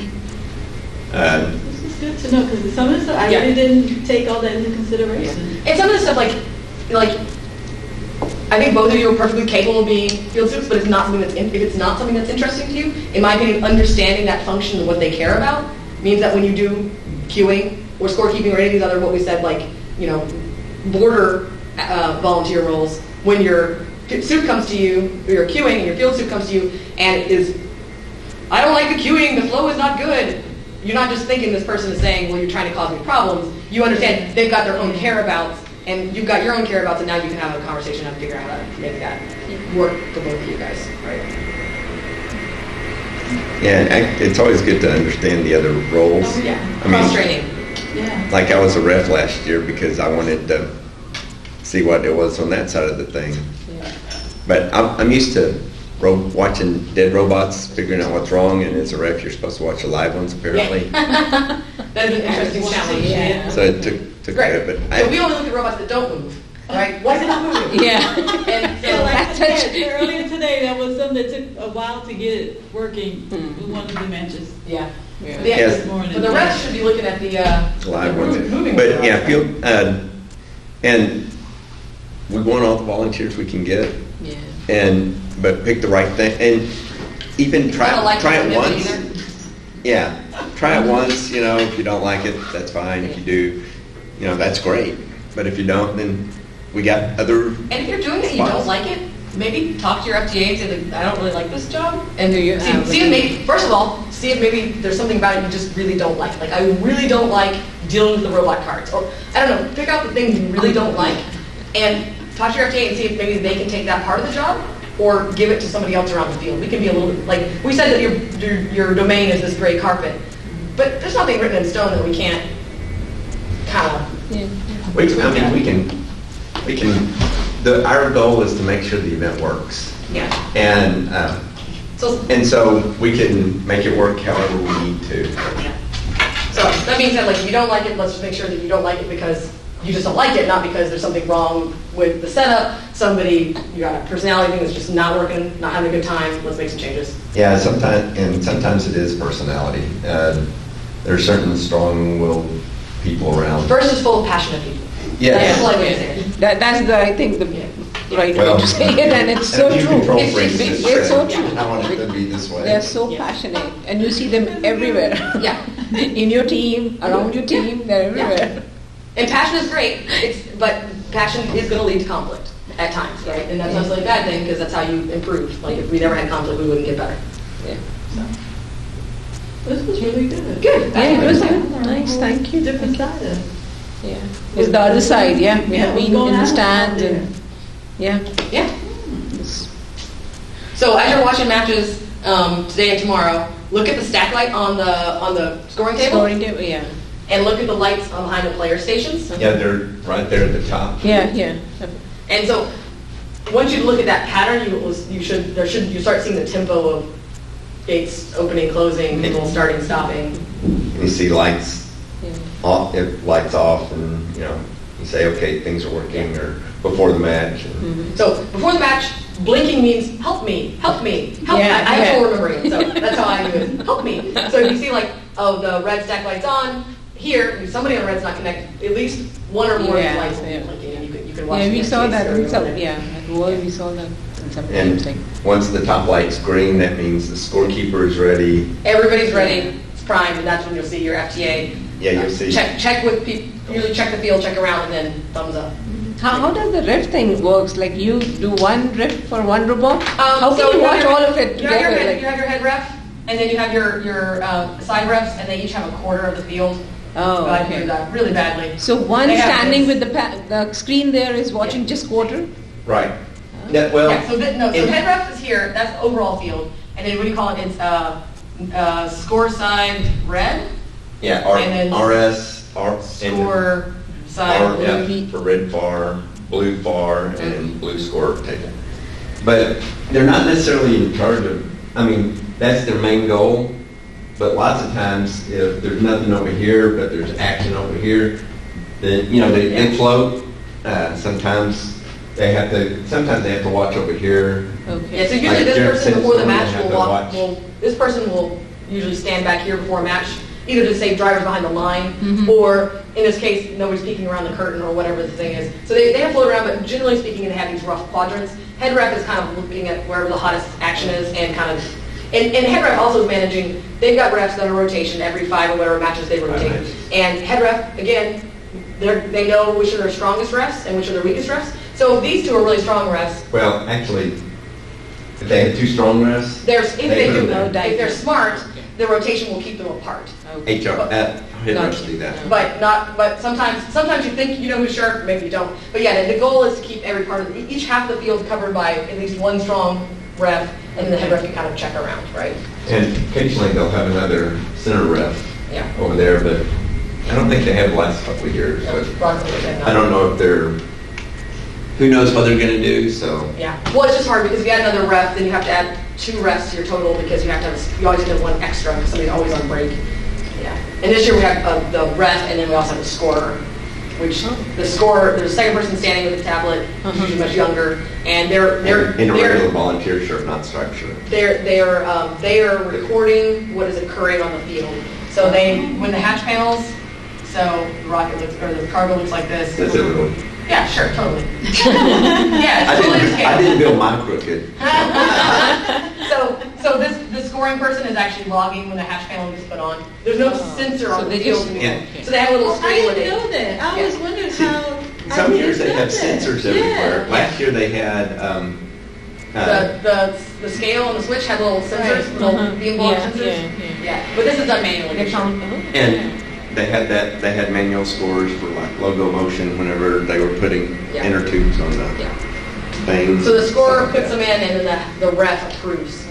This is good to know because some of the stuff, I Yeah. really didn't take all that into consideration. And some of the stuff like I think both of you are perfectly capable of being field suits, but it's not something if it's not something that's interesting to you, in my opinion, understanding that function and what they care about means that when you do queuing or scorekeeping or any of these other what we said border volunteer roles, when your suit comes to you, or your queuing and your field suit comes to you, and it is, I don't like the queuing, the flow is not good. You're not just thinking this person is saying, well, you're trying to cause me problems. You understand they've got their own care abouts, and you've got your own care abouts, and now you can have a conversation and figure out how to make that work for both of you guys, right? Yeah, it's always good to understand the other roles. Oh, yeah. I mean, Cross-training. Yeah. like I was a ref last year because I wanted to see what it was on that side of the thing. But I'm used to watching dead robots, figuring out what's wrong, and as a ref, you're supposed to watch the live ones, apparently. That is an interesting challenge. Yeah. So it took Great. care of it. So we only look at robots that don't move. right? Why is it not moving? Yeah. And so, Yeah, like That's I such- said, earlier today, there was something that took a while to get it working with one of the matches. yeah. Yeah. Yeah, Yes. but the rest should be looking at the, Live the ones. moving. But ones. yeah, and we want all the volunteers we can get, Yeah. but pick the right thing, and even I don't like try it commitment once. either. Yeah, try it once, if you don't like it, that's fine. If you do, that's great. But if you don't, then we got other, And if you're doing it and you don't like it, maybe talk to your FTA and say, like, I don't really like this job. And Do you have see if maybe, first of all, see if maybe there's something about it you just really don't like. Like, I really don't like dealing with the robot cards. Or, I don't know, pick out the things you really don't like and talk to your FTA and see if maybe they can take that part of the job or give it to somebody else around the field. We can be a little bit, like, we said that your domain is this gray carpet. But there's nothing written in stone that we can't kind of, Yeah. our goal is to make sure the event works. yeah. And so we can make it work however we need to. Yeah. So that being said, like, if you don't like it, let's just make sure that you don't like it because you just don't like it, not because there's something wrong with the setup, you got a personality thing that's just not working, not having a good time, let's make some changes. Yeah, sometimes it is personality. There are certain strong-willed people around. First is full of passionate people. Yes. That's the polite way to say it. That's I think, the right way Well, to say it, and it's so a few true. control It's freaks is so true. true. I want it to be this way. They're so Yeah. passionate, and you see them everywhere. Yeah. In your team, around your team, they're everywhere. And passion is great, but passion is going to lead to conflict at times, right? And that's not necessarily a bad thing because that's how you improve. Like, if we never had conflict, we wouldn't get better. Yeah. This was really good. Good. Yeah, it was good. Nice, thank you. Different side of Yeah. It's the other side, yeah. We have been in the stands and, yeah. Yeah. It's- So as you're watching matches today and tomorrow, look at the stack light on the scoring table. Scoring table, yeah. And look at the lights behind the player stations. Yeah, they're right there at the top. Yeah, yeah. And so once you look at that pattern, you start seeing the tempo of gates opening, closing, people starting, stopping. You see lights Yeah. off, if lights off, and you say, okay, things are working, or before the match. And So before the match, blinking means help me, help me, help me. Yeah, I have yeah. trouble remembering it, so that's how I do it. Help me. So if you see like, the red stack light's on, here, if somebody on the red's not connected, at least one or more of Yeah, these lights will yeah. be blinking, and you can watch. Yeah, we the saw FTA that scoring in some, on there. yeah, at World we saw that in some And games. Like, once the top light's green, that means the scorekeeper is ready. Everybody's ready, it's primed, and that's when you'll see your FTA. Yeah, you'll see. Check with people, usually check the field, check around, and then thumbs up. how does the ref thing works? Like you do one ref for one robot? How So can you watch have all of it you have your together? head, you have your head ref, and then you have your side refs, and they each have a quarter of the field. Oh, I okay. do that really badly. So one They have standing this. with the screen there is watching Yeah. just quarter? Right. Yeah, well, Yeah, so head ref is here, that's the overall field, and then what do you call it? It's score side red, yeah, and then RS, score side blue. yeah, for red bar, blue bar, and blue score table. But they're not necessarily in charge of, that's their main goal. But lots of times, if there's nothing over here, but there's action over here, then, they float. Sometimes they have to watch over here. Okay. Yeah, so usually Like this Jared person said, before the someone match have will to walk, watch. this person will usually stand back here before a match, either to save drivers behind the line, Mhm. or in this case, nobody's peeking around the curtain or whatever the thing is. So they have float around, but generally speaking, they have these rough quadrants. Head ref is kind of looking at wherever the hottest action is and kind of, and head ref also is managing, they've got refs that are rotation every 5 or whatever matches they rotate. Right. And head ref, again, they know which are their strongest refs and which are their weakest refs. So if these two are really strong refs, Well, actually, if they have two strong refs, if they do, Oh, if they're smart, the rotation will keep them apart. Okay. head refs Gotcha. do that. But sometimes you think you know who's sharp, maybe you don't. But yeah, the goal is to keep every part of each half of the field covered by at least one strong ref, and then the head ref can kind of check around, right? And occasionally they'll have another center ref Yeah. over there, but I don't think they have the last couple of years. But I don't know if who knows what they're going to do, so. Yeah. Well, it's just hard because if you add another ref, then you have to add 2 refs to your total because you always have one extra because somebody's always on break. Yeah. And this year we have the ref, and then we also have the scorer. which the scorer, there's a second person standing with a tablet, usually much younger, and they're In a regular volunteer shirt, not striped shirt. they are recording what is occurring on the field. So when the hatch panels, so the rocket looks, or the cargo looks like this. That's it, really. Yeah, sure, totally. Yeah, it's totally the I scale. didn't build mine crooked. So the scoring person is actually logging when the hatch panel gets put on. There's no sensor on So the they field. just- Yeah. So they have a little I screen where didn't they. know that. I always wondered how. Some I years they didn't have know that. sensors everywhere. Yeah. Last year they had, The scale and the switch had little sensors, Right. little beam ball Yeah, sensors. yeah. Yeah, but this is done manually. They found, and they had manual scores for like logo motion whenever they were putting Yeah. inner tubes on the Yeah. things. So the scorer stuff like puts that. them in, and then the ref approves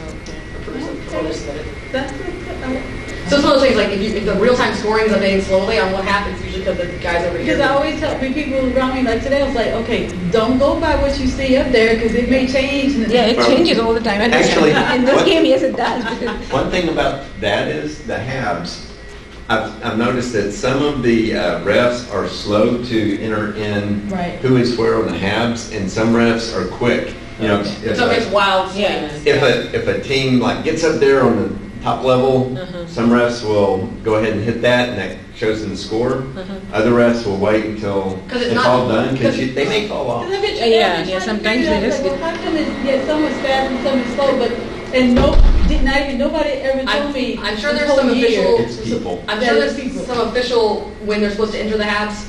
before they're submitted. That's So it's one of those things, like if the real-time scoring is updating slowly on what happens, usually because the guys over here. because I always tell people around me, like today, I was like, okay, don't go by what you see up there because it may change. yeah, it Well, changes all the time. And actually, in this what- game, yes, it does. Because One thing about that is the halves. I've noticed that some of the refs are slow to enter in Right. who is where on the halves, and some refs are quick. You know, if So it makes wild Yeah. swings. if a team like gets up there on the top level, some refs will go ahead and hit that, and that shows them the score. Other refs will wait until 'Cause it's it's not- all done because they may fall off. Because if it's Yeah, sometimes they just well, how come it's some is fast and some is slow, but nobody ever told me. I'm sure this there's whole some year. official. It's people. I'm Yeah, sure it's there's people. some official when they're supposed to enter the halves,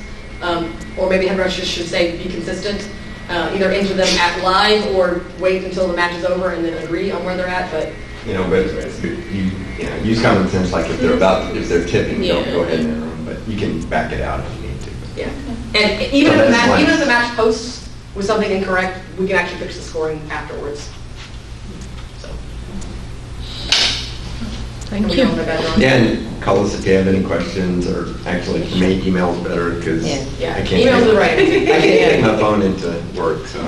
or maybe head rushers should say be consistent. Either enter them at live or wait until the match is over and then agree on where they're at. But You know, but use common sense. Like if they're tipping, don't Yeah. go ahead and enter them, but you can back it out if you need to. yeah, and even So if the that's match, why- even if the match posts with something incorrect, we can actually fix the scoring afterwards. So. thank Are we you. on the bed on? Yeah, and call us if you have any questions, or actually for me, email's better because Yeah. Yeah, I can't emails are right. I can't take my phone into work, so.